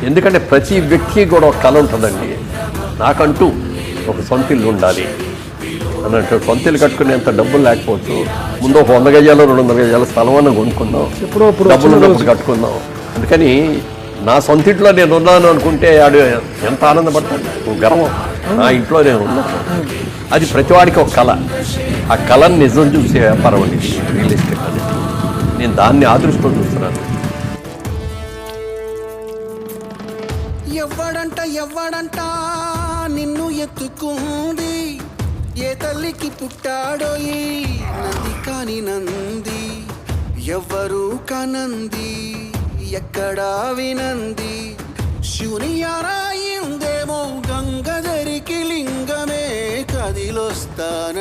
ఎందుకంటే ప్రతి వ్యక్తికి కూడా ఒక కళ ఉంటుందండి. నాకంటూ ఒక సొంత ఇల్లు ఉండాలి అన్నట్టు. సొంత ఇల్లు కట్టుకునేంత డబ్బులు లేకపోవచ్చు, ముందు ఒక 100 గజాలు 200 గజాల స్థలం అన్న కొనుక్కుందాం, డబ్బులు ఉన్నప్పుడు కట్టుకుందాం. అందుకని నా సొంత ఇంట్లో నేను ఉన్నాను అనుకుంటే ఆడు ఎంత ఆనందపడతాడు, గర్వం. నా ఇంట్లో నేను ఉన్నాను, అది ప్రతివాడికి ఒక కళ. ఆ కళను నిజం చూసే వ్యాపారం అండి రియల్ ఎస్టేట్ అనేది. నేను దాన్ని ఆదృష్టం చూస్తున్నాను. ఎవ్వడంట నిన్ను ఎత్తుకుంది, ఏ తల్లికి పుట్టాడో ఈ నంది కాని నంది, ఎవ్వరు కనంది ఎక్కడా వినంది, శివుని యారాయిందేమో గంగధరికి లింగమే కదిలొస్తాన